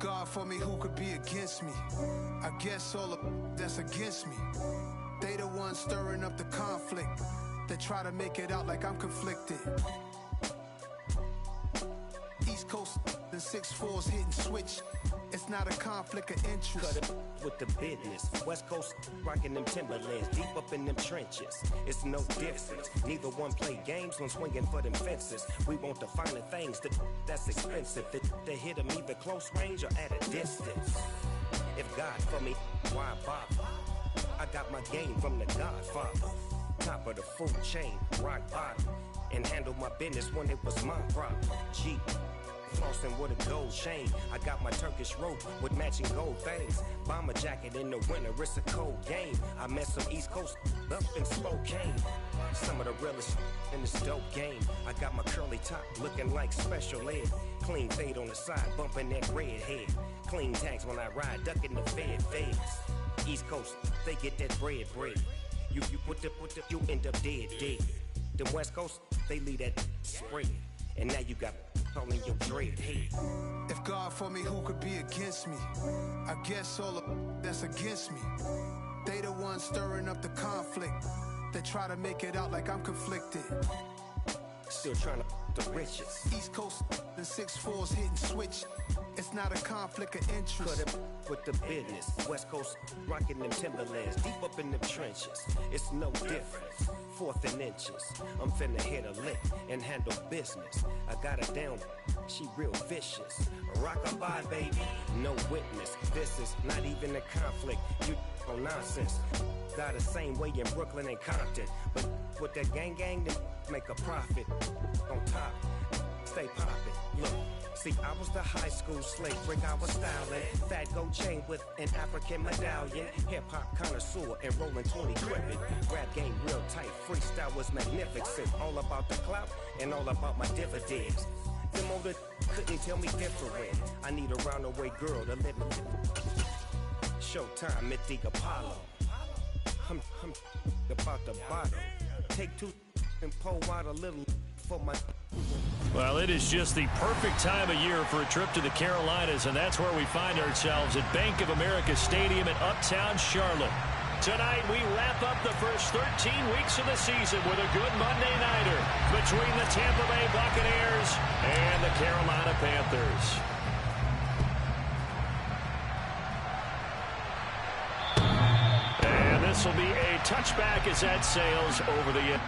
God for me, who could be against me? I guess all of that's against me. They the ones stirring up the conflict. They try to make it out like I'm conflicted. East Coast and 6'4's hitting switch. It's not a conflict of interest. Cut it with the business. West Coast rocking them Timberlands, deep up in them trenches. It's no difference. Neither one play games when swinging for them fences. We want the finer things that's expensive. They hit them either close range or at a distance. If God for me, why bother? I got my game from the Godfather. Top of the food chain, rock bottom. And handle my business when it was my problem. G. Flossing with a gold chain. I got my Turkish rope with matching gold things. Bomber jacket in the winter, it's a cold game. I met some East Coast up in Spokane. Some of the realest in this dope game. I got my curly top looking like special ed. Clean fade on the side, bumping that red head. Clean tags when I ride, ducking the feds. East Coast, they get that bread. You you end up dead. Then West Coast, they leave that spread. And now you got calling your dread head. If God for me, who could be against me? I guess all of that's against me. They the ones stirring up the conflict. They try to make it out like I'm conflicted. Still trying to the riches. East Coast and 6'4's hitting switch. It's not a conflict of interest. Cut it with the business. West Coast rocking them Timberlands, deep up in them trenches. It's no difference. 4th and inches. I'm finna hit a lick and handle business. I got her down. She real vicious. Rock-a-bye, baby. No witness. This is not even a conflict. You on nonsense. Got the same way in Brooklyn and Compton. But with that gang, then make a profit. On top, stay poppin'. Look. See, I was the high school slave brick, I was styling. Fat gold chain with an African medallion. Hip-hop connoisseur and rolling 20 cribbin'. Rap game real tight, freestyle was magnificent. All about the clout and all about my dividends. Them older couldn't tell me different. I need a roundaway girl to live in. Showtime, Mythic Apollo. I'm about the bottom. Take 2 and pour out a little for my... Well, it is just the perfect time of year for a trip to the Carolinas, and that's where we find ourselves at Bank of America Stadium in Uptown Charlotte. Tonight, we wrap up the first 13 weeks of the season with a good Monday nighter between the Tampa Bay Buccaneers and the Carolina Panthers. And this will be a touchback as that sails over the end.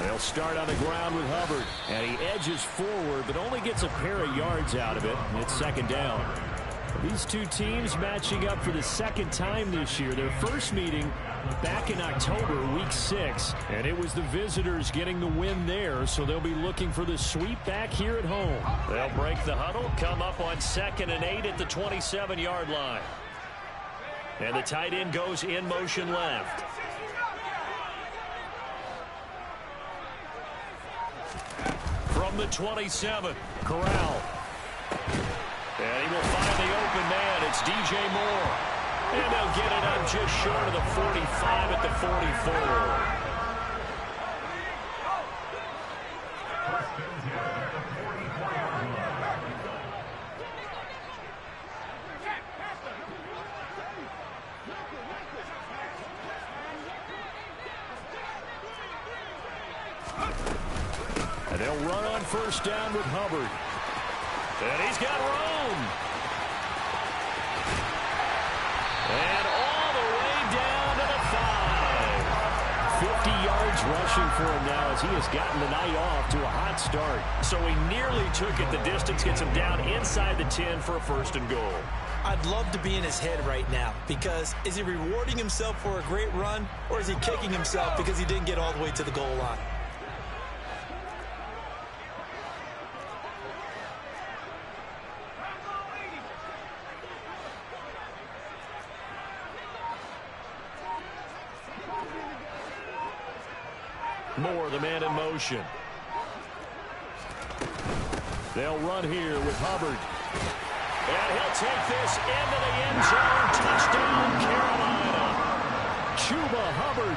They'll start on the ground with Hubbard, and he edges forward, but only gets a pair of yards out of it. It's second down. These two teams matching up for the second time this year. Their first meeting back in October, week 6, and it was the visitors getting the win there, so they'll be looking for the sweep back here at home. They'll break the huddle, come up on 2nd and 8 at the 27-yard line. And the tight end goes in motion left. From the 27, Corral. And he will find the open man. It's DJ Moore. And they'll get it up just short of the 45 at the 44. And they'll run on first down with Hubbard. And he's got room. And all the way down to the 5. 50 yards rushing for him now as he has gotten the night off to a hot start. So he nearly took it the distance, gets him down inside the 10 for a first and goal. I'd love to be in his head right now because is he rewarding himself for a great run or is he kicking himself because he didn't get all the way to the goal line? Moore, the man in motion. They'll run here with Hubbard. And he'll take this into the end zone. Touchdown, Carolina. Chuba Hubbard,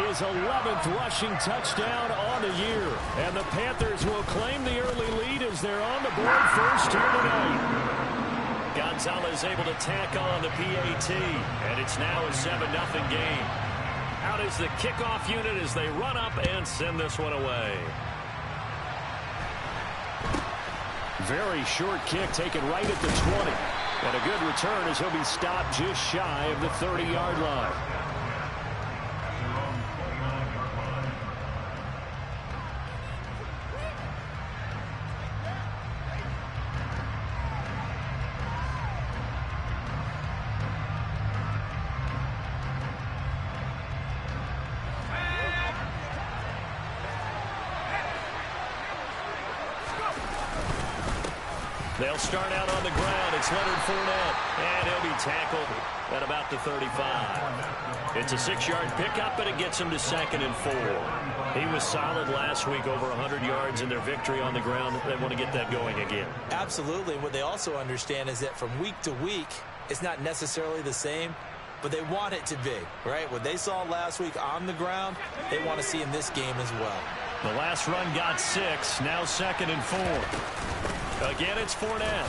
his 11th rushing touchdown on the year. And the Panthers will claim the early lead as they're on the board first here tonight. Gonzalez able to tack on the PAT. And it's now a 7-0 game. Out is the kickoff unit as they run up and send this one away. Very short kick taken right at the 20. And a good return as he'll be stopped just shy of the 30-yard line. They'll start out on the ground. It's Leonard Fournette, and he'll be tackled at about the 35. It's a 6-yard pickup, but it gets him to 2nd and 4. He was solid last week, over 100 yards in their victory on the ground. They want to get that going again. Absolutely. What they also understand is that from week to week, it's not necessarily the same, but they want it to be, right? What they saw last week on the ground, they want to see in this game as well. The last run got 6, now 2nd and 4. Again, it's Fournette.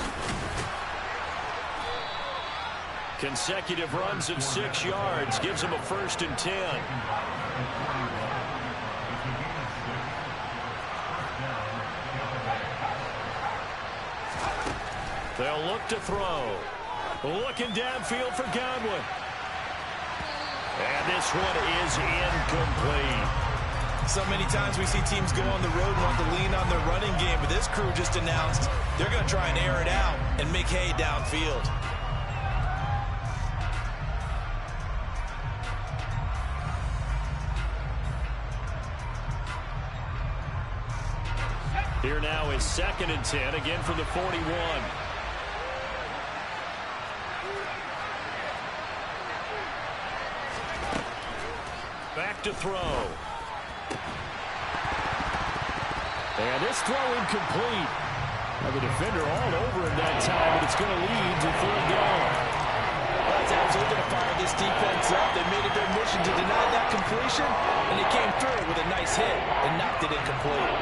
Consecutive runs of 6 yards gives him a 1st and 10. They'll look to throw. Looking downfield for Godwin. And this one is incomplete. So many times we see teams go on the road and want to lean on their running game, but this crew just announced they're going to try and air it out and make hay downfield. Here now is 2nd and 10, again from the 41. Back to throw. And this throw incomplete. Now the defender all over him that time, but it's going to lead to 3rd down. That's absolutely going to fire this defense up. They made it their mission to deny that completion, and they came through with a nice hit and knocked it incomplete.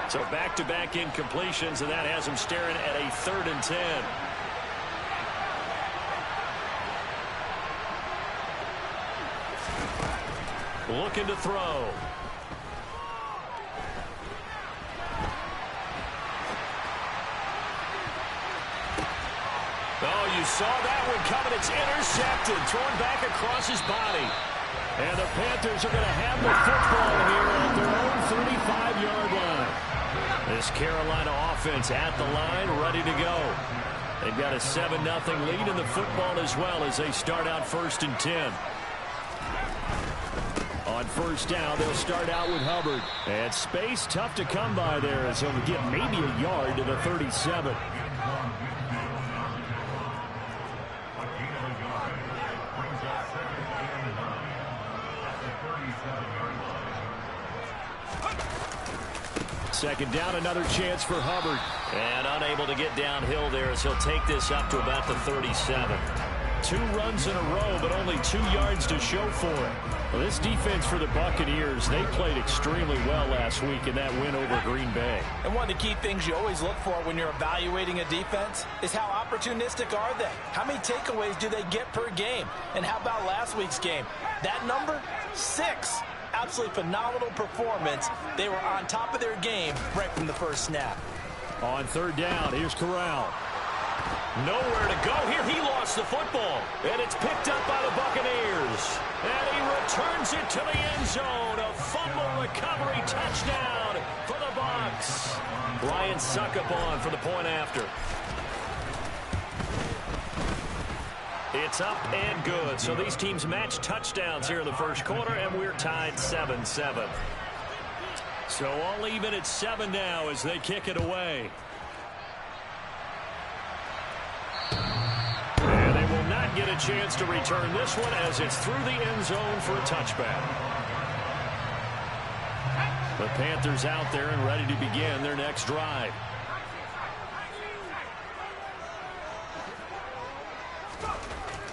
So back-to-back incompletions, and that has him staring at a 3rd and 10. Looking to throw. Oh, you saw that one coming. It's intercepted. Thrown back across his body. And the Panthers are going to have the football here at their own 35-yard line. This Carolina offense at the line, ready to go. They've got a 7-0 lead in the football as well as they start out 1st and 10. On first down, they'll start out with Hubbard. And space tough to come by there as he'll get maybe a yard to the 37. Second down, another chance for Hubbard. And unable to get downhill there as he'll take this up to about the 37. 2 runs in a row, but only 2 yards to show for it. Well, this defense for the Buccaneers, they played extremely well last week in that win over Green Bay. And one of the key things you always look for when you're evaluating a defense is how opportunistic are they? How many takeaways do they get per game? And how about last week's game? That number, 6. Absolutely phenomenal performance. They were on top of their game right from the first snap. On 3rd down, here's Corral. Nowhere to go here. He lost the football. And it's picked up by the Buccaneers. And he returns it to the end zone. A fumble recovery touchdown for the Bucs. Ryan Succop for the point after. It's up and good. So these teams match touchdowns here in the first quarter, and we're tied 7-7. So all even at 7 now as they kick it away. And they will not get a chance to return this one as it's through the end zone for a touchback. The Panthers out there and ready to begin their next drive.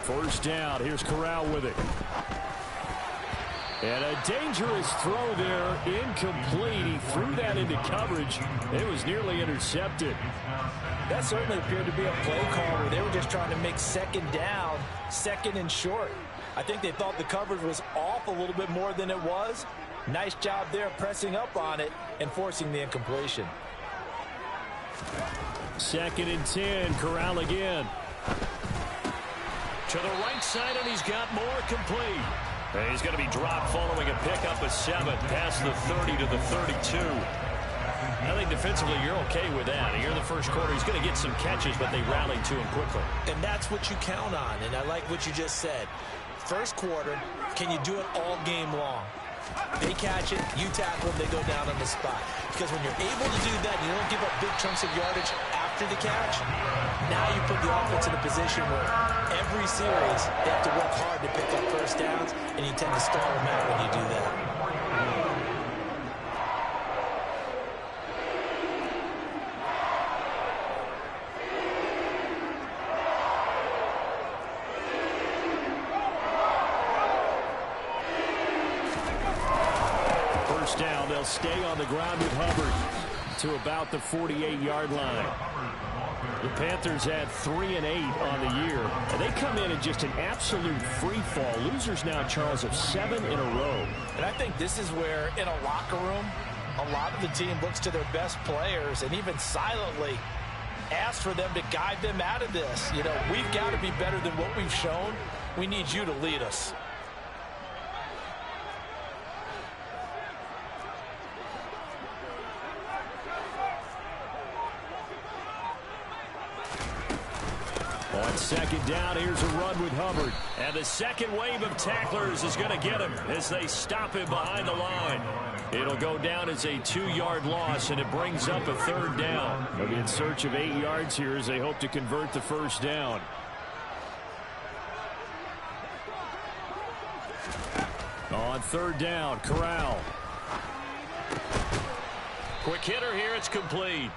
First down. Here's Corral with it. And a dangerous throw there. Incomplete. He threw that into coverage. It was nearly intercepted. That certainly appeared to be a play call where they were just trying to make 2nd down, 2nd and short. I think they thought the coverage was off a little bit more than it was. Nice job there pressing up on it and forcing the incompletion. 2nd and 10. Corral again. To the right side, and he's got more complete. And he's going to be dropped following a pickup of 7 past the 30 to the 32. I think defensively you're okay with that. Here in the first quarter, he's going to get some catches, but they rallied to him quickly. And that's what you count on, and I like what you just said. First quarter, can you do it all game long? They catch it, you tackle them, they go down on the spot. Because when you're able to do that, you don't give up big chunks of yardage after the catch. Now you put the offense in a position where every series they have to work hard to pick up first downs, and you tend to stall them out when you do that. Down, they'll stay on the ground with Hubbard to about the 48-yard line. The Panthers had 3 and 8 on the year, and they come in just an absolute free fall. Losers now, Charles, of 7 in a row. And I think this is where, in a locker room, a lot of the team looks to their best players and even silently asks for them to guide them out of this. You know, we've got to be better than what we've shown. We need you to lead us. On 2nd down, here's a run with Hubbard. And the second wave of tacklers is going to get him as they stop him behind the line. It'll go down as a 2-yard loss, and it brings up a 3rd down. They'll be in search of 8 yards here as they hope to convert the first down. On 3rd down, Corral. Quick hitter here, it's complete.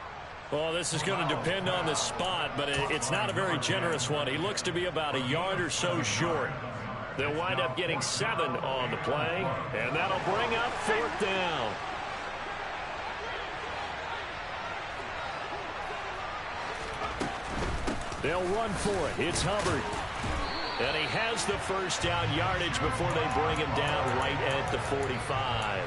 Well, this is going to depend on the spot, but it's not a very generous one. He looks to be about a yard or so short. They'll wind up getting 7 on the play, and that'll bring up 4th down. They'll run for it. It's Hubbard. And he has the first down yardage before they bring him down right at the 45.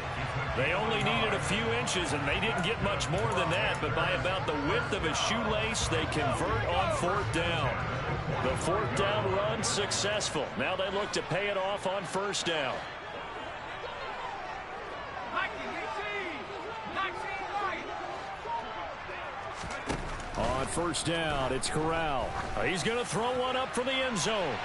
They only needed a few inches, and they didn't get much more than that, but by about the width of a shoelace, they convert on 4th down. The 4th down run successful. Now they look to pay it off on 1st down. On 1st down, it's Corral. He's going to throw one up from the end zone.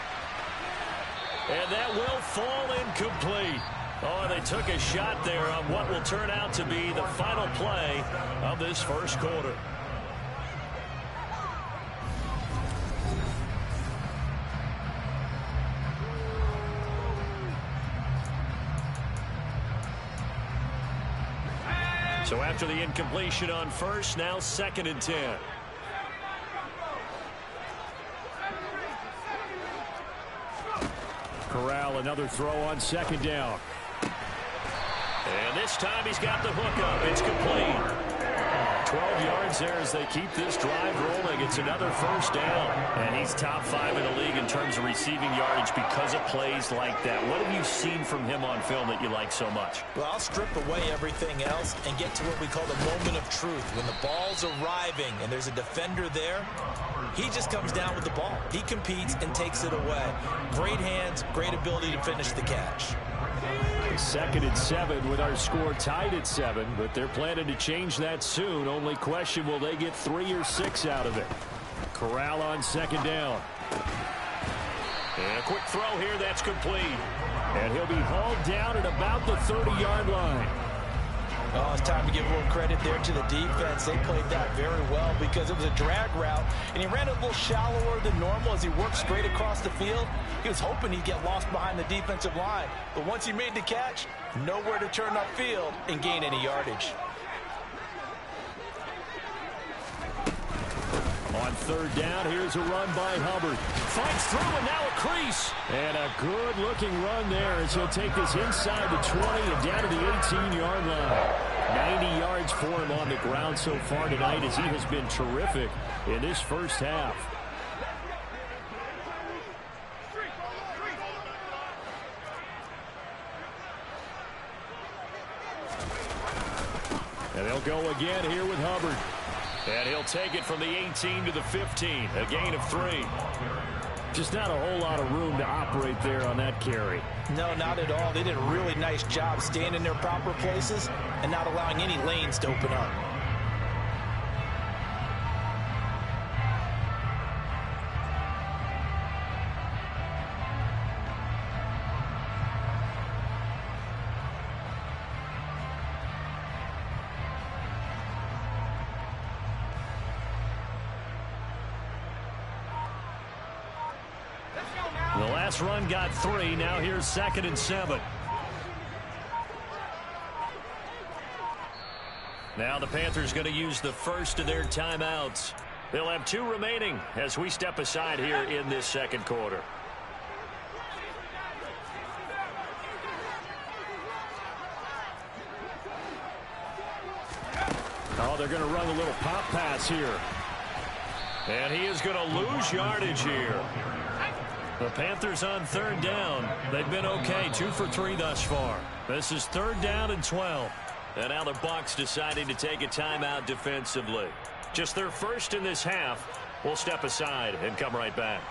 And that will fall incomplete. Oh, they took a shot there on what will turn out to be the final play of this first quarter. So after the incompletion on 1st, now 2nd and 10. Corral, another throw on second down. And this time he's got the hook up. It's complete. 12 yards there as they keep this drive rolling. It's another first down. And he's top 5 in the league in terms of receiving yardage because of plays like that. What have you seen from him on film that you like so much? Well, I'll strip away everything else and get to what we call the moment of truth. When the ball's arriving and there's a defender there, he just comes down with the ball. He competes and takes it away. Great hands, great ability to finish the catch. 2nd and 7 with our score tied at 7, but they're planning to change that soon. Only question, will they get 3 or 6 out of it? Corral on second down. And a quick throw here, that's complete. And he'll be hauled down at about the 30-yard line. Oh, it's time to give a little credit there to the defense. They played that very well because it was a drag route, and he ran a little shallower than normal as he worked straight across the field. He was hoping he'd get lost behind the defensive line, but once he made the catch, nowhere to turn upfield and gain any yardage. On third down, here's a run by Hubbard. Finds through and now a crease. And a good-looking run there as he'll take this inside the 20 and down to the 18-yard line. 90 yards for him on the ground so far tonight as he has been terrific in this first half. And they'll go again here with Hubbard. And he'll take it from the 18 to the 15, a gain of 3. Just not a whole lot of room to operate there on that carry. No, not at all. They did a really nice job staying in their proper places and not allowing any lanes to open up. The last run got 3. Now here's 2nd and 7. Now the Panthers going to use the first of their timeouts. They'll have 2 remaining as we step aside here in this second quarter. Oh, they're going to run a little pop pass here. And he is going to lose yardage here. The Panthers on third down. They've been okay, 2 for 3 thus far. This is 3rd down and 12. And now the Bucs deciding to take a timeout defensively. Just their first in this half. We'll step aside and come right back.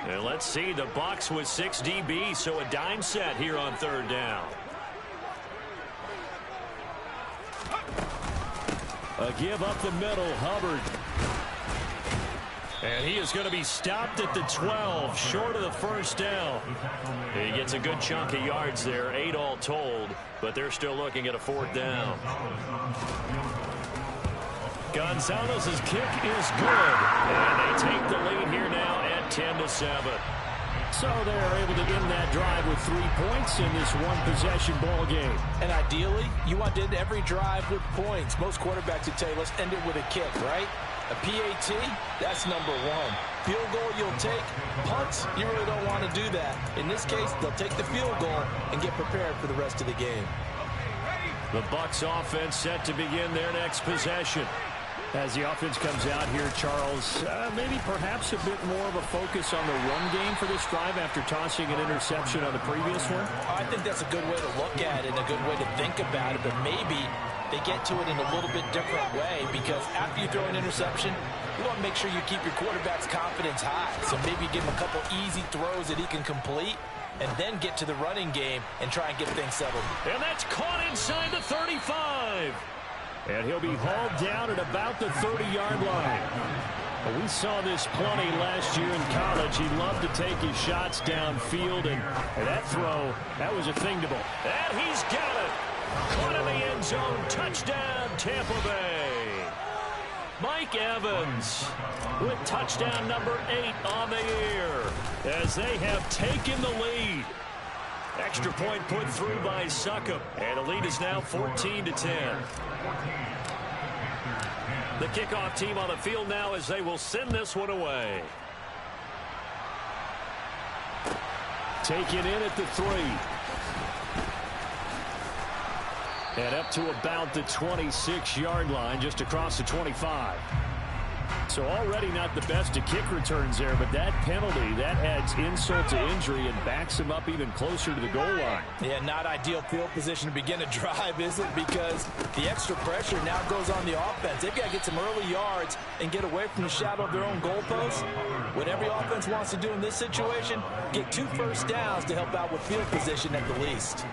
And let's see, the Bucs with 6 DB, so a dime set here on 3rd down. A give up the middle, Hubbard. And he is going to be stopped at the 12, short of the first down. He gets a good chunk of yards there, 8 all told, but they're still looking at a 4th down. Gonzalez's kick is good, and they take the lead here now at 10-7. So they're able to end that drive with 3 points in this one-possession ball game. And ideally, you want to end every drive with points. Most quarterbacks would tell you, let's end it with a kick, right? A PAT, that's number 1. Field goal you'll take. Punts, you really don't want to do that. In this case, they'll take the field goal and get prepared for the rest of the game. The Bucs offense set to begin their next possession. As the offense comes out here, Charles, maybe perhaps a bit more of a focus on the run game for this drive after tossing an interception on the previous one? I think that's a good way to look at it and a good way to think about it, but maybe they get to it in a little bit different way because after you throw an interception, you want to make sure you keep your quarterback's confidence high. So maybe give him a couple easy throws that he can complete and then get to the running game and try and get things settled. And that's caught inside the 35. And he'll be hauled down at about the 30-yard line. We saw this plenty last year in college. He loved to take his shots downfield, and that throw, that was a thing to ball. And he's got it. Caught in the end zone. Touchdown, Tampa Bay. Mike Evans with touchdown number 8 on the year as they have taken the lead. Extra point put through by Succop, and the lead is now 14-10. The kickoff team on the field now as they will send this one away. Taken in at the 3. And up to about the 26-yard line, just across the 25. So already not the best of kick returns there, but that penalty, that adds insult to injury and backs him up even closer to the goal line. Yeah, not ideal field position to begin a drive, is it? Because the extra pressure now goes on the offense. They've got to get some early yards and get away from the shadow of their own goalposts. What every offense wants to do in this situation, get 2 first downs to help out with field position at the least.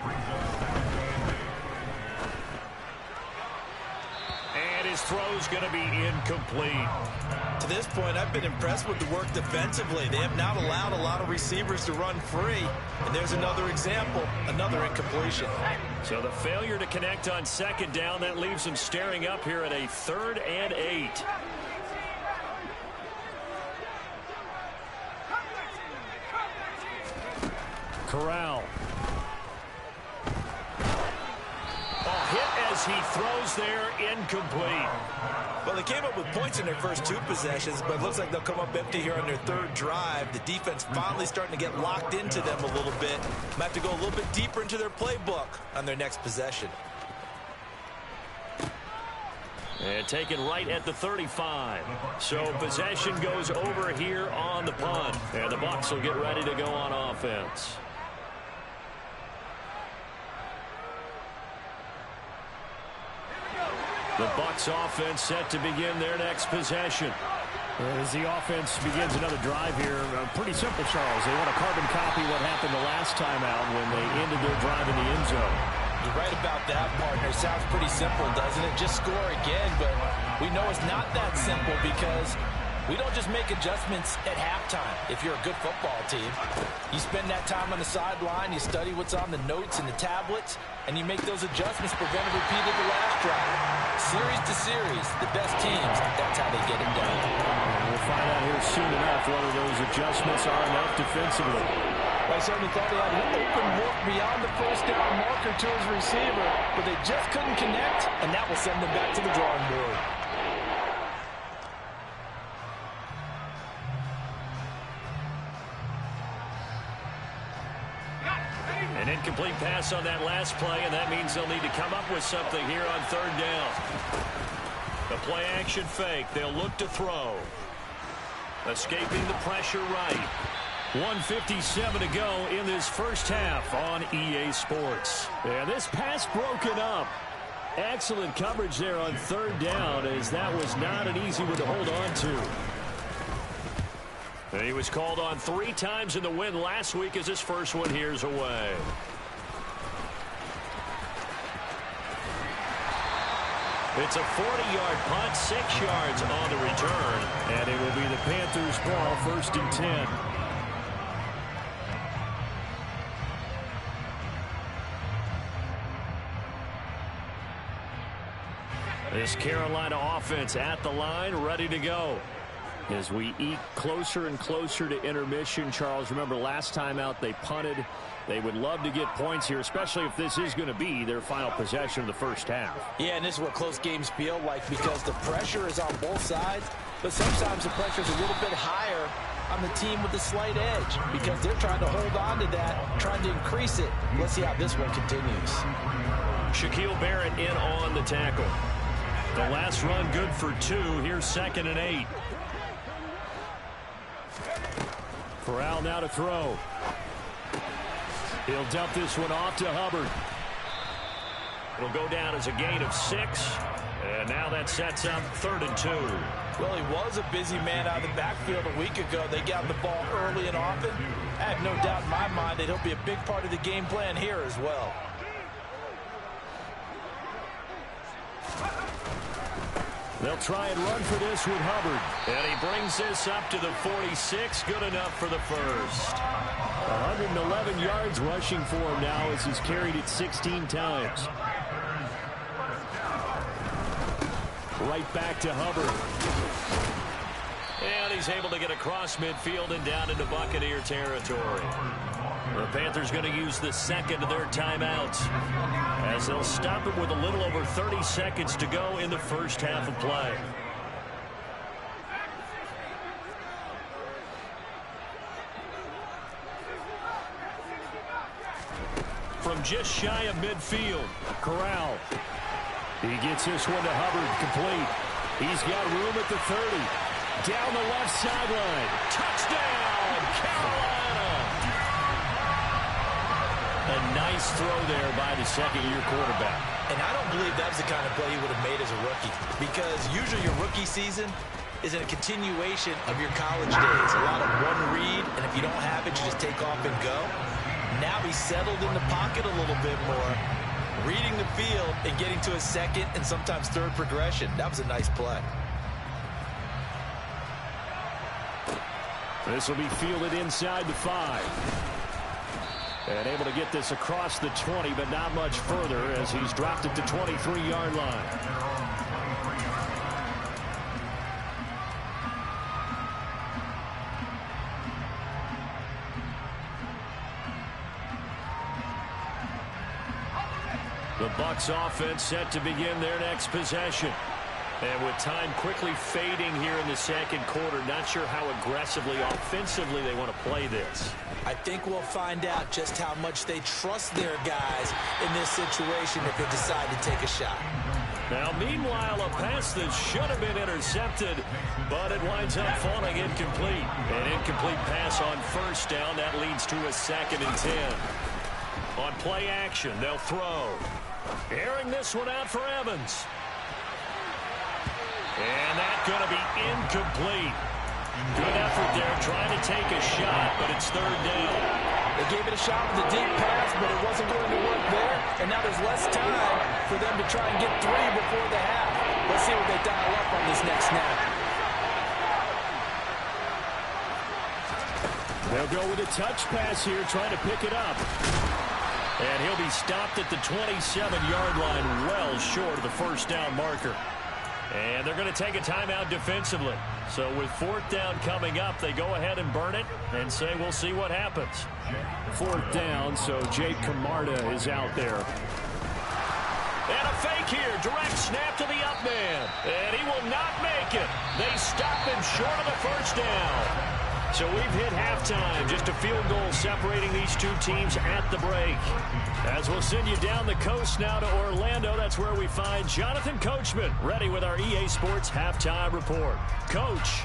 His throw's going to be incomplete. To this point, I've been impressed with the work defensively. They have not allowed a lot of receivers to run free. And there's another example, another incompletion. So the failure to connect on second down, that leaves them staring up here at a 3rd and 8. Corral. Hit as he throws there, incomplete. Well, they came up with points in their first 2 possessions, but it looks like they'll come up empty here on their 3rd drive. The defense finally starting to get locked into them a little bit. Might have to go a little bit deeper into their playbook on their next possession. And taken right at the 35. So possession goes over here on the punt. And the Bucs will get ready to go on offense. The Bucs offense set to begin their next possession. As the offense begins another drive here, pretty simple, Charles. They want to carbon copy what happened the last time out when they ended their drive in the end zone. You're right about that, partner. Sounds pretty simple, doesn't it? Just score again, but we know it's not that simple because we don't just make adjustments at halftime if you're a good football team. You spend that time on the sideline, you study what's on the notes and the tablets, and you make those adjustments, prevent a repeat of the last drive. Series to series, the best teams, that's how they get it done. We'll find out here soon enough whether those adjustments are enough defensively. I certainly thought they had an open look beyond the first down marker to his receiver, but they just couldn't connect, and that will send them back to the drawing board. An incomplete pass on that last play, and that means they'll need to come up with something here on 3rd down. The play action fake. They'll look to throw. Escaping the pressure right. 1:57 to go in this first half on EA Sports. Yeah, this pass broken up. Excellent coverage there on 3rd down, as that was not an easy one to hold on to. And he was called on 3 times in the win last week as his first one here's away. It's a 40-yard punt, 6 yards on the return. And it will be the Panthers' ball, 1st and 10. This Carolina offense at the line, ready to go. As we eke closer and closer to intermission, Charles, remember last time out they punted. They would love to get points here, especially if this is going to be their final possession of the first half. Yeah, and this is what close games feel like because the pressure is on both sides, but sometimes the pressure is a little bit higher on the team with the slight edge because they're trying to hold on to that, trying to increase it. Let's see how this one continues. Shaquille Barrett in on the tackle. The last run good for 2. Here's 2nd and 8. Corral now to throw. He'll dump this one off to Hubbard. It'll go down as a gain of 6. And now that sets up 3rd and 2. Well, he was a busy man out of the backfield a week ago. They got the ball early and often. I have no doubt in my mind that he'll be a big part of the game plan here as well. They'll try and run for this with Hubbard. And he brings this up to the 46. Good enough for the first. 111 yards rushing for him now as he's carried it 16 times. Right back to Hubbard. And he's able to get across midfield and down into Buccaneer territory. The Panthers going to use the 2nd of their timeouts as they'll stop it with a little over 30 seconds to go in the first half of play. from just shy of midfield. Corral. He gets this one to Hubbard, complete. He's got room at the 30. Down the left sideline. Touchdown, Carolina! A nice throw there by the second-year quarterback. And I don't believe that was the kind of play he would have made as a rookie, because usually your rookie season is in a continuation of your college days. A lot of one read, and if you don't have it, you just take off and go. Now he's settled in the pocket a little bit more, reading the field and getting to a second and sometimes third progression. That was a nice play. This will be fielded inside the 5. And able to get this across the 20, but not much further as he's dropped at the 23-yard line. The Bucs offense set to begin their next possession. And with time quickly fading here in the second quarter, not sure how aggressively, offensively they want to play this. I think we'll find out just how much they trust their guys in this situation if they decide to take a shot. Now, meanwhile, a pass that should have been intercepted, but it winds up falling incomplete. An incomplete pass on first down. That leads to a 2nd and 10. On play action, they'll throw. Airing this one out for Evans. And that's going to be incomplete. Good effort there, trying to take a shot, but it's 3rd down. They gave it a shot with a deep pass, but it wasn't going to work there. And now there's less time for them to try and get 3 before the half. Let's see what they dial up on this next snap. They'll go with a touch pass here, trying to pick it up. And he'll be stopped at the 27-yard line, well short of the first down marker. And they're going to take a timeout defensively. So with 4th down coming up, they go ahead and burn it and say we'll see what happens. 4th down, so Jake Camarda is out there. And a fake here. Direct snap to the up man. And he will not make it. They stop him short of the first down. So we've hit halftime. Just a field goal separating these two teams at the break. As we'll send you down the coast now to Orlando, that's where we find Jonathan Coachman, ready with our EA Sports Halftime Report. Coach.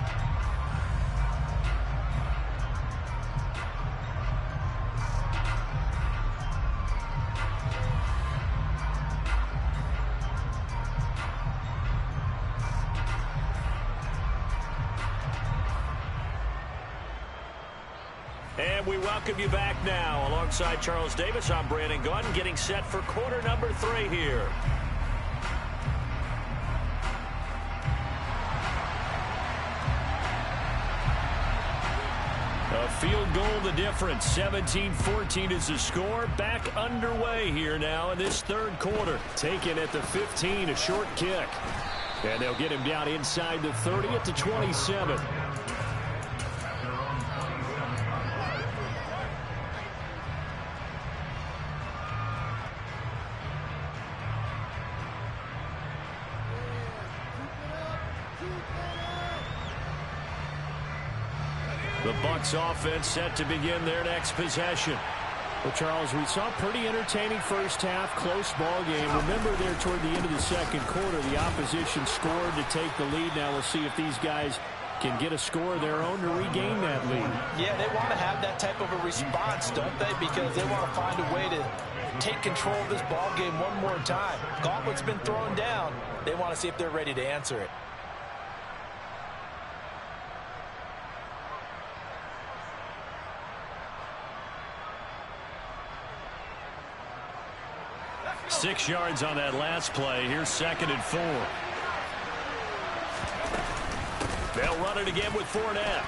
And we welcome you back now. Alongside Charles Davis, I'm Brandon Gaudin, getting set for quarter number 3 here. A field goal the difference. 17-14 is the score. Back underway here now in this 3rd quarter. Taken at the 15, a short kick. And they'll get him down inside the 30 at the 27. The Bucs offense set to begin their next possession. Well, Charles, we saw a pretty entertaining first half, close ball game. Remember there toward the end of the second quarter, the opposition scored to take the lead. Now we'll see if these guys can get a score of their own to regain that lead. Yeah, they want to have that type of a response, don't they? Because they want to find a way to take control of this ball game one more time. Gauntlet's been thrown down. They want to see if they're ready to answer it. Six yards on that last play. Here's 2nd and 4. They'll run it again with Fournette.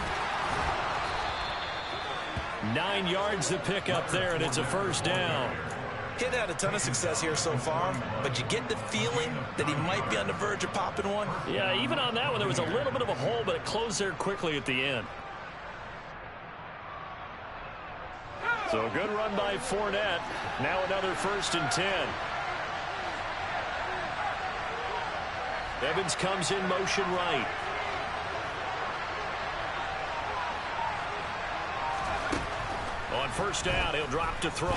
9 yards to pick up there, and it's a first down. He had a ton of success here so far, but you get the feeling that he might be on the verge of popping one. Yeah, even on that one, there was a little bit of a hole, but it closed there quickly at the end. So a good run by Fournette. Now another 1st and 10. Evans comes in motion right. On first down, he'll drop to throw.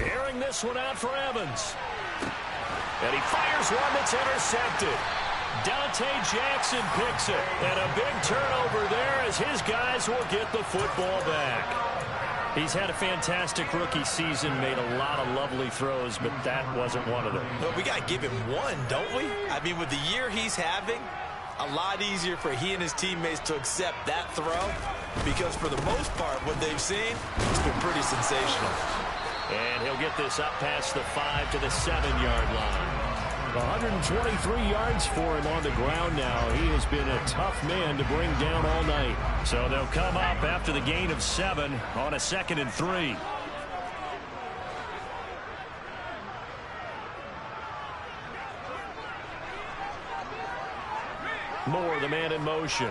Airing this one out for Evans. And he fires one that's intercepted. Dante Jackson picks it. And a big turnover there as his guys will get the football back. He's had a fantastic rookie season, made a lot of lovely throws, but that wasn't one of them. Well, we got to give him one, don't we? I mean, with the year he's having, a lot easier for he and his teammates to accept that throw because for the most part, what they've seen, it's been pretty sensational. And he'll get this up past the 5 to the 7-yard line. 123 yards for him on the ground now. He has been a tough man to bring down all night. So they'll come up after the gain of 7 on a 2nd and 3. Moore, the man in motion.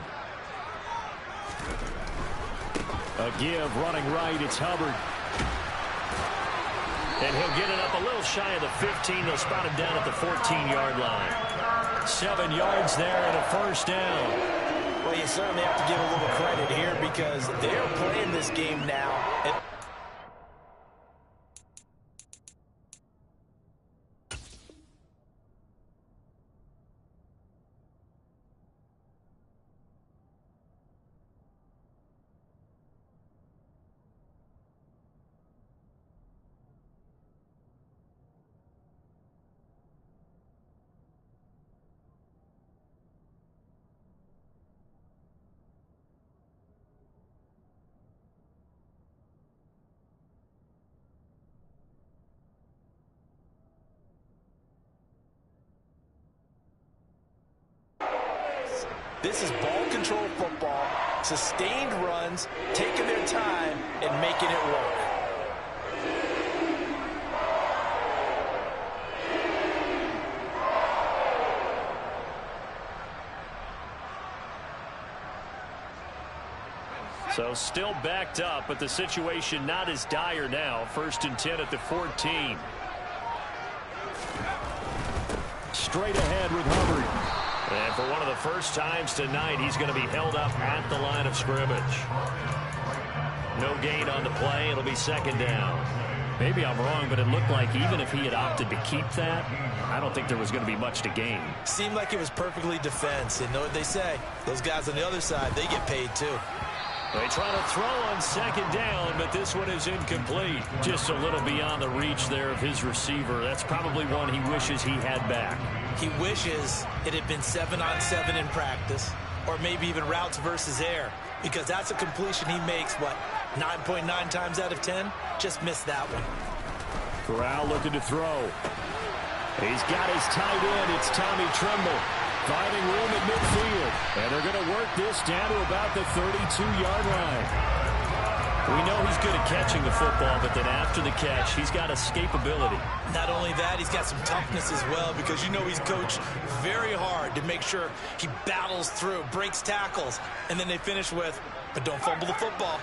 A give running right. It's Hubbard. And he'll get it up a little shy of the 15. They'll spot him down at the 14-yard line. 7 yards there and a first down. Well, you certainly have to give a little credit here because they're playing this game now. This is ball control football, sustained runs, taking their time and making it work. So still backed up, but the situation not as dire now. 1st and 10 at the 14. Straight ahead with Hubbard. And for one of the first times tonight, he's going to be held up at the line of scrimmage. No gain on the play. It'll be 2nd down. Maybe I'm wrong, but it looked like even if he had opted to keep that, I don't think there was going to be much to gain. Seemed like it was perfectly defense. And know what they say? Those guys on the other side, they get paid too. They try to throw on 2nd down, but this one is incomplete. Just a little beyond the reach there of his receiver. That's probably one he wishes he had back. He wishes it had been 7-on-7 in practice, or maybe even routes versus air, because that's a completion he makes, what, 9.9 times out of 10? Just missed that one. Corral looking to throw. He's got his tight end. It's Tommy Tremble. Finding room at midfield. And they're going to work this down to about the 32-yard line. We know he's good at catching the football, but then after the catch, he's got escapability. Not only that, he's got some toughness as well because you know he's coached very hard to make sure he battles through, breaks tackles, and then they finish with, but don't fumble the football.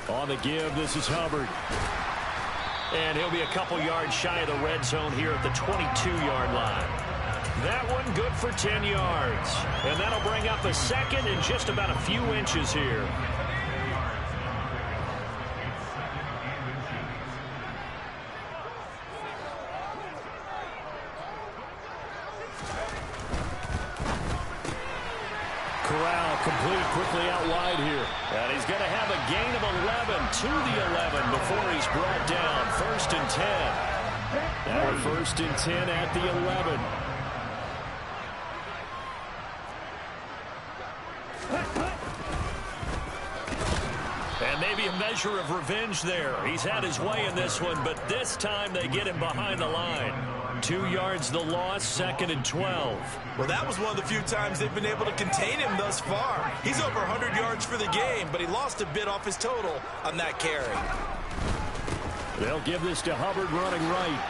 On the give, this is Hubbard. And he'll be a couple yards shy of the red zone here at the 22-yard line. That one good for 10 yards. And that'll bring up a 2nd and just about a few inches here. Corral complete quickly out wide here. And he's going to have a gain of 11 to the 11 before he's brought down. 1st and 10. Now 1st and 10 at the 11. And maybe a measure of revenge there. He's had his way in this one, but this time they get him behind the line. 2 yards the loss, 2nd and 12. Well, that was one of the few times they've been able to contain him thus far. He's over 100 yards for the game, but he lost a bit off his total on that carry. They'll give this to Hubbard running right.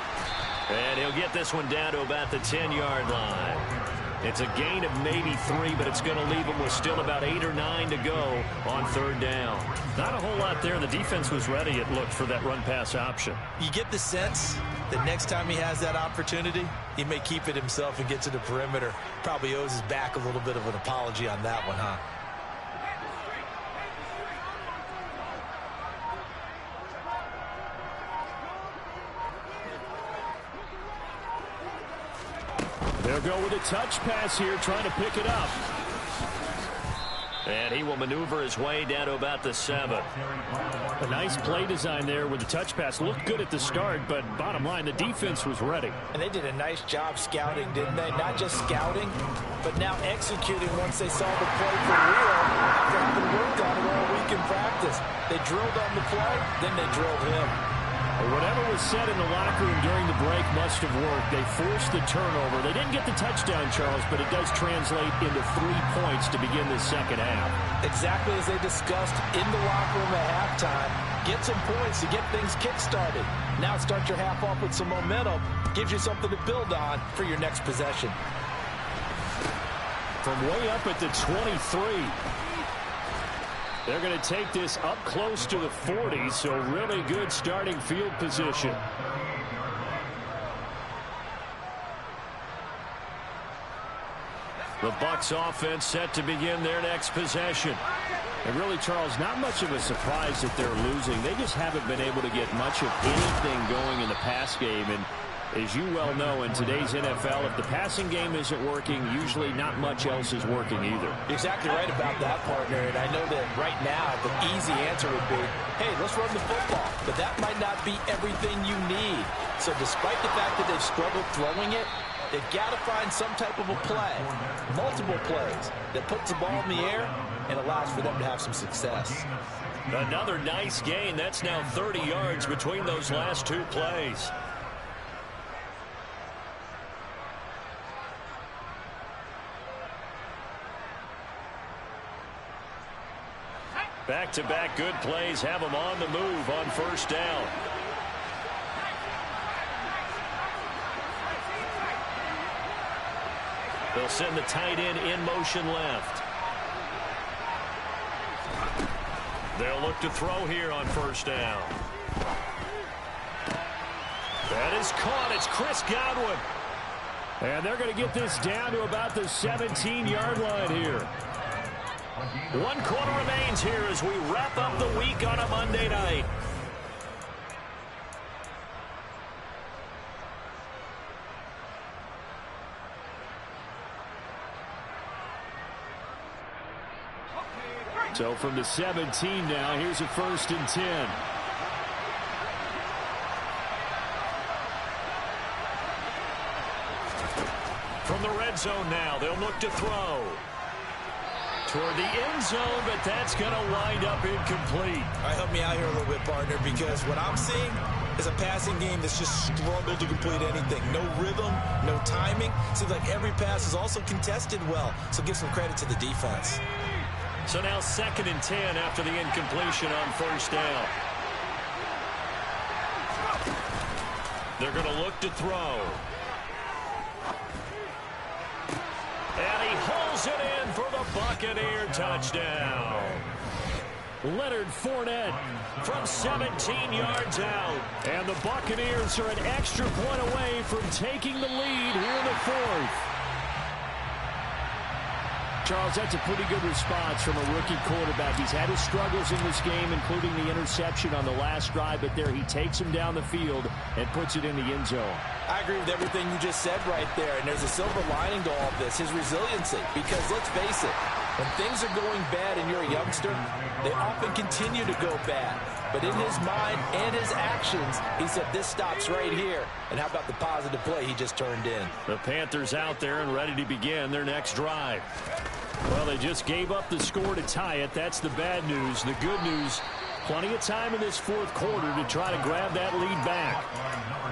And he'll get this one down to about the 10-yard line. It's a gain of maybe 3, but it's going to leave him with still about 8 or 9 to go on 3rd down. Not a whole lot there. The defense was ready, it looked, for that run-pass option. You get the sense that next time he has that opportunity, he may keep it himself and get to the perimeter. Probably owes his back a little bit of an apology on that one, huh? They'll go with a touch pass here, trying to pick it up. And he will maneuver his way down to about the 7. A nice play design there with the touch pass. Looked good at the start, but bottom line, the defense was ready. And they did a nice job scouting, didn't they? Not just scouting, but now executing once they saw the play for real after having worked on it all week in practice. They drilled on the play, then they drilled him. Whatever was said in the locker room during the break must have worked. They forced the turnover. They didn't get the touchdown, Charles, but it does translate into 3 points to begin the second half. Exactly as they discussed in the locker room at halftime. Get some points to get things kick-started. Now start your half off with some momentum. Gives you something to build on for your next possession. From way up at the 23. They're going to take this up close to the 40, so really good starting field position. The Bucs offense set to begin their next possession. And really, Charles, not much of a surprise that they're losing. They just haven't been able to get much of anything going in the pass game. And as you well know, in today's NFL, if the passing game isn't working, usually not much else is working either. You're exactly right about that, partner. And I know that right now the easy answer would be, hey, let's run the football. But that might not be everything you need. So despite the fact that they've struggled throwing it, they've got to find some type of a play, multiple plays, that puts the ball in the air and allows for them to have some success. Another nice gain. That's now 30 yards between those last 2 plays. Back-to-back good plays have them on the move on first down. They'll send the tight end in motion left. They'll look to throw here on first down. That is caught. It's Chris Godwin. And they're going to get this down to about the 17-yard line here. 1 quarter remains here as we wrap up the week on a Monday night. So from the 17 now, here's a 1st and 10. From the red zone now, they'll look to throw. Toward the end zone, but that's going to wind up incomplete. All right, help me out here a little bit, partner, because what I'm seeing is a passing game that's just struggled to complete anything. No rhythm, no timing. Seems like every pass is also contested well, so give some credit to the defense. So now 2nd and 10 after the incompletion on first down. They're going to look to throw. And he hauls it in for the Buccaneer touchdown. Leonard Fournette from 17 yards out. And the Buccaneers are an extra point away from taking the lead here in the 4th. Charles, that's a pretty good response from a rookie quarterback. He's had his struggles in this game, including the interception on the last drive, but there he takes him down the field and puts it in the end zone. I agree with everything you just said right there, and there's a silver lining to all of this, his resiliency, because let's face it, when things are going bad and you're a youngster, they often continue to go bad. But in his mind and his actions, he said, this stops right here. And how about the positive play he just turned in? The Panthers out there and ready to begin their next drive. Well, they just gave up the score to tie it. That's the bad news. The good news, plenty of time in this 4th quarter to try to grab that lead back.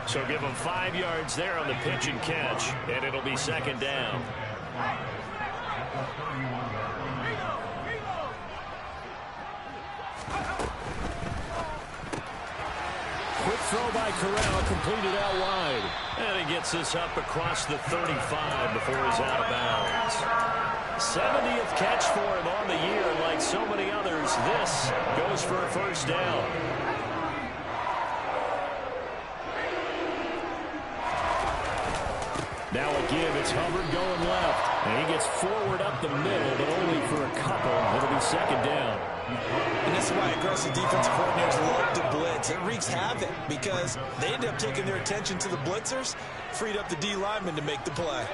So give them 5 yards there on the pitch and catch, and it'll be 2nd down. Quick throw by Corral, completed out wide. And he gets this up across the 35 before he's out of bounds. 70th catch for him on the year, and like so many others, this goes for a first down. Now again, it's Hubbard going left. And he gets forward up the middle, but only for a couple. It'll be 2nd down. And this is why aggressive defensive coordinators love to blitz. It wreaks havoc because they end up taking their attention to the blitzers, freed up the D lineman to make the play.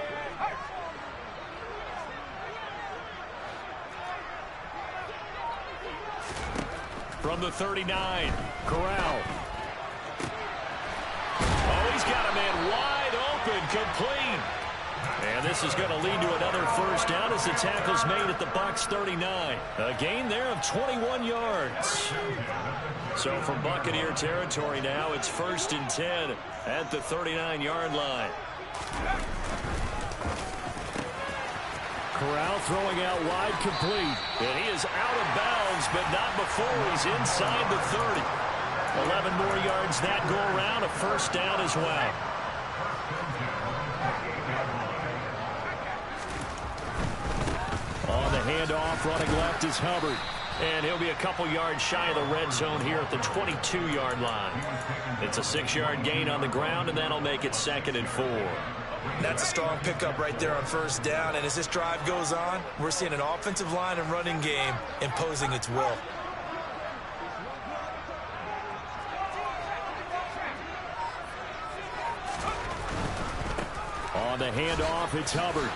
from the 39. Corral. Oh, he's got a man wide open, complete. And this is going to lead to another first down as the tackle's made at the Bucs 39. A gain there of 21 yards. So from Buccaneer territory now, it's 1st and 10 at the 39-yard line. Corral throwing out wide, complete. And he is out of bounds, but not before he's inside the 30. 11 more yards that go around, a first down as well. On the handoff, running left is Hubbard. And he'll be a couple yards shy of the red zone here at the 22-yard line. It's a 6-yard gain on the ground, and that'll make it 2nd and 4. That's a strong pickup right there on first down. And as this drive goes on, we're seeing an offensive line and running game imposing its will. On the handoff, it's Hubbard.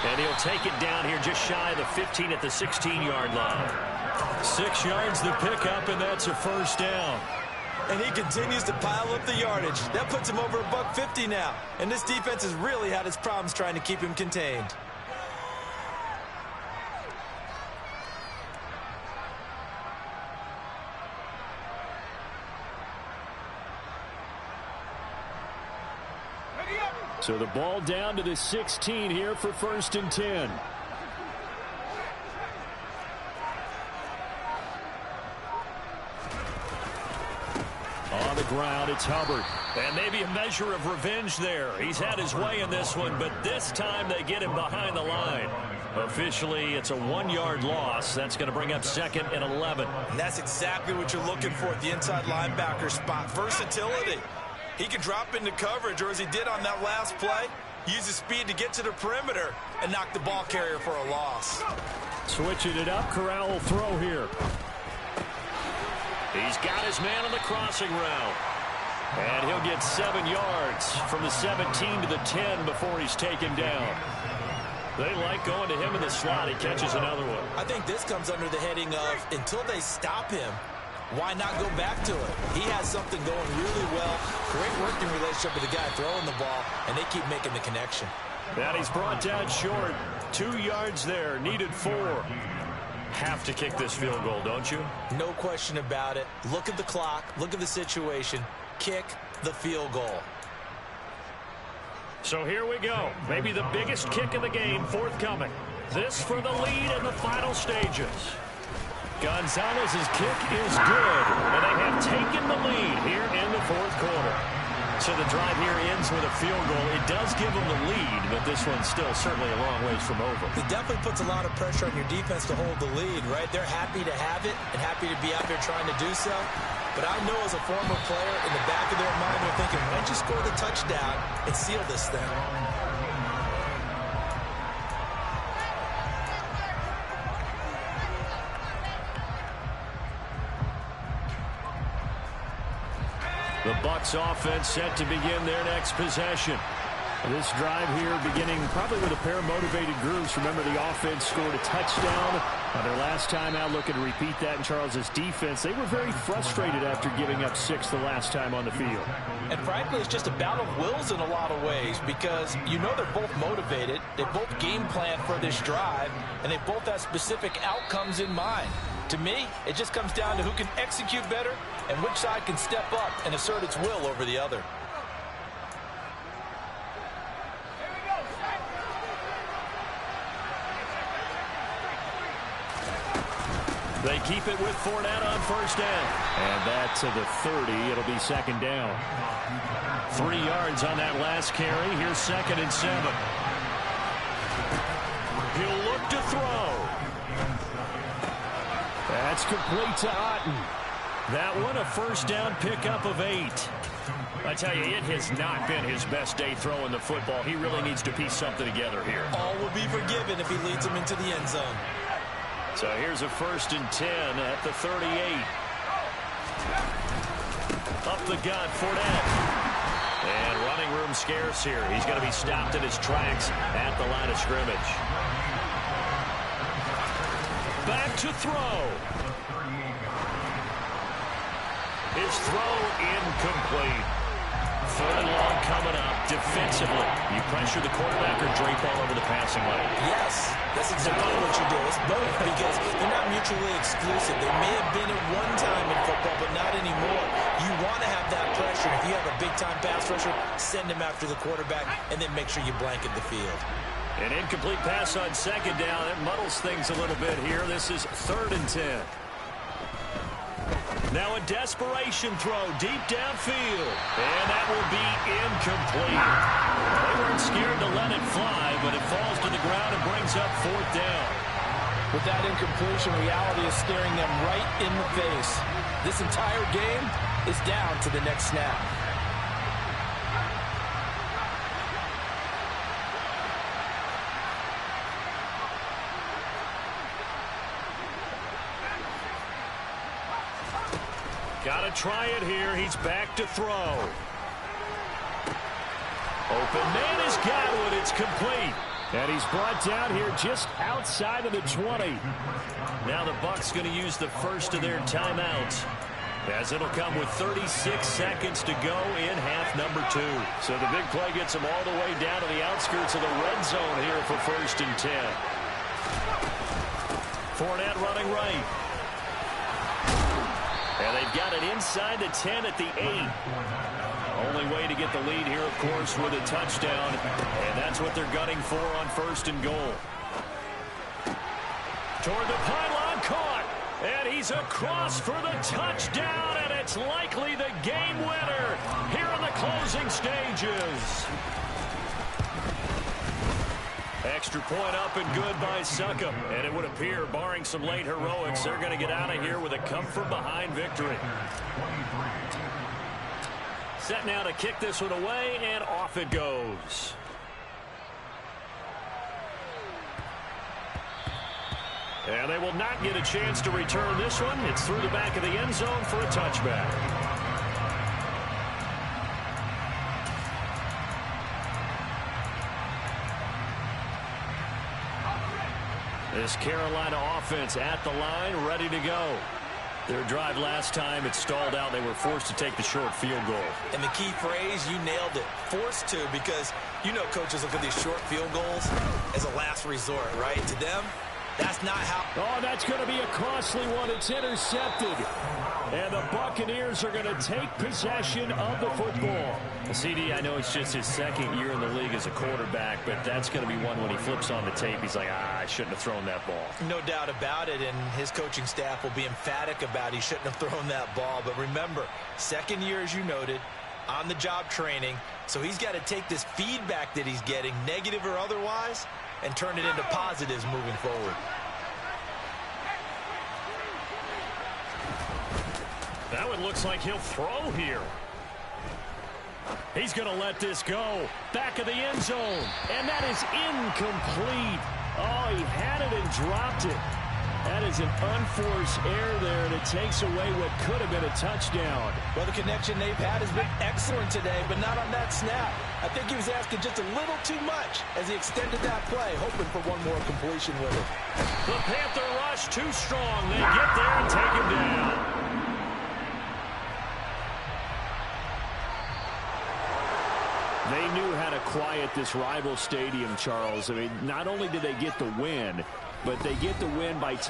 And he'll take it down here just shy of the 15 at the 16-yard line. 6 yards to pick up, and that's a first down. And he continues to pile up the yardage. That puts him over $150 now. And this defense has really had its problems trying to keep him contained. So the ball down to the 16 here for 1st and 10. On the ground, it's Hubbard. And maybe a measure of revenge there. He's had his way in this one, but this time they get him behind the line. Officially, it's a 1-yard loss. That's going to bring up 2nd and 11. And that's exactly what you're looking for at the inside linebacker spot. Versatility. He can drop into coverage, or as he did on that last play, use his speed to get to the perimeter and knock the ball carrier for a loss. Switching it up, Corral will throw here. He's got his man on the crossing route. And he'll get 7 yards from the 17 to the 10 before he's taken down. They like going to him in the slot. He catches another one. I think this comes under the heading of until they stop him, why not go back to it? He has something going really well. Great working relationship with the guy throwing the ball, and they keep making the connection. And he's brought down short. 2 yards there. Needed 4. Have to kick this field goal, don't you? No question about it. Look at the clock. Look at the situation. Kick the field goal. So here we go. Maybe the biggest kick of the game forthcoming. This for the lead in the final stages. Gonzalez's kick is good, and they have taken the lead here in the 4th quarter. So the drive here ends with a field goal. It does give them the lead, but this one's still certainly a long ways from over. It definitely puts a lot of pressure on your defense to hold the lead, right? They're happy to have it and happy to be out there trying to do so. But I know as a former player, in the back of their mind, they're thinking, why don't you score the touchdown and seal this thing? The Bucs offense set to begin their next possession. This drive here beginning probably with a pair of motivated groups. Remember, the offense scored a touchdown. Their last time out, looking to repeat that in Charles's defense. They were very frustrated after giving up 6 the last time on the field. And frankly, it's just a battle of wills in a lot of ways because you know they're both motivated. They both game plan for this drive, and they both have specific outcomes in mind. To me, it just comes down to who can execute better and which side can step up and assert its will over the other. They keep it with Fournette on first down. And that to the 30. It'll be 2nd down. 3 yards on that last carry. Here's 2nd and 7. He'll look to throw. That's complete to Otten. That one a first down pickup of 8. I tell you, it has not been his best day throwing the football. He really needs to piece something together here. All will be forgiven if he leads them into the end zone. So here's a 1st and 10 at the 38. Up the gut, Fournette. And running room scarce here. He's going to be stopped in his tracks at the line of scrimmage. back to throw. His throw incomplete. Third and long coming up defensively. You pressure the quarterback or drape all over the passing lane? Yes, that's exactly what you do. It's both because they're not mutually exclusive. They may have been at one time in football, but not anymore. You want to have that pressure. If you have a big-time pass rusher, send him after the quarterback, and then make sure you blanket the field. An incomplete pass on second down. It muddles things a little bit here. This is 3rd and 10. Now a desperation throw deep downfield. And that will be incomplete. They weren't scared to let it fly, but it falls to the ground and brings up 4th down. With that incompletion, reality is staring them right in the face. This entire game is down to the next snap. Got to try it here. He's back to throw. Open man has got one. It's complete. And he's brought down here just outside of the 20. Now the Bucs going to use the first of their timeouts, as it'll come with 36 seconds to go in half number 2. So the big play gets them all the way down to the outskirts of the red zone here for 1st and 10. Fournette running right. And they've got it inside the 10 at the 8. Only way to get the lead here, of course, with a touchdown. And that's what they're gunning for on 1st and goal. Toward the pylon, caught. And he's across for the touchdown. And it's likely the game winner here in the closing stages. Extra point up and good by Succop. And it would appear, barring some late heroics, they're going to get out of here with a come-from-behind victory. Set now to kick this one away, and off it goes. And they will not get a chance to return this one. It's through the back of the end zone for a touchback. This Carolina offense at the line, ready to go. Their drive last time, it stalled out. They were forced to take the short field goal. And the key phrase, you nailed it. Forced to, because you know coaches look at these short field goals as a last resort, right? To them, that's not how. Oh, that's going to be a costly one. It's intercepted. And the Buccaneers are going to take possession of the football. CD, I know it's just his 2nd year in the league as a quarterback, but that's going to be one when he flips on the tape. He's like, I shouldn't have thrown that ball. No doubt about it, and his coaching staff will be emphatic about he shouldn't have thrown that ball. But remember, 2nd year, as you noted, on-the-job training. So he's got to take this feedback that he's getting, negative or otherwise, and turn it into positives moving forward. Now it looks like he'll throw here. He's going to let this go. Back of the end zone. And that is incomplete. Oh, he had it and dropped it. That is an unforced error there, and it takes away what could have been a touchdown. Well, the connection they've had has been excellent today, but not on that snap. I think he was asking just a little too much as he extended that play, hoping for one more completion with it. The Panther rush too strong. They get there and take him down. They knew how to quiet this rival stadium, Charles. I mean, not only did they get the win, but they get the win by taking